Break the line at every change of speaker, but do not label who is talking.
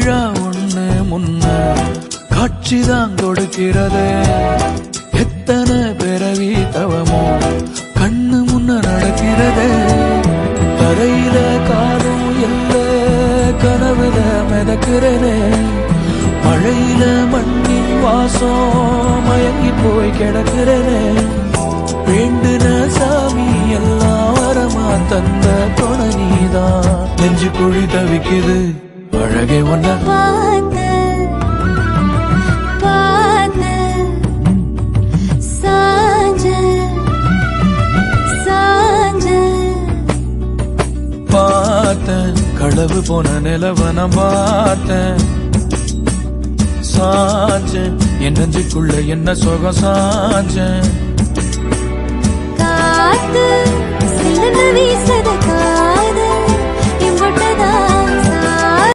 விழா ஒண்ணு முன்ன காட்சிதான் கொடுக்கிறது. எத்தனை பிறவி தவமோ கண்ணு முன்ன நடக்கிறது. தரையில காலும் இல்ல கனவுல மிதக்கிறனே. மழையில மண்ணின் வாசம் மயங்கி போய் கிடக்கிறனே. வேண்டுன சாமி எல்லாம் வரமா தந்த துணை நீதான். நெஞ்சு குழி தவிக்குது அழகே ஒன்ன பார்த்தேன். களவு போன நிலவன பார்த்தேன். சாஞ்சேன் என் நெஞ்சுக்குள்ள என்ன சுகம் சாஞ்சேன்.
காத்து சில்லுன்னு வீச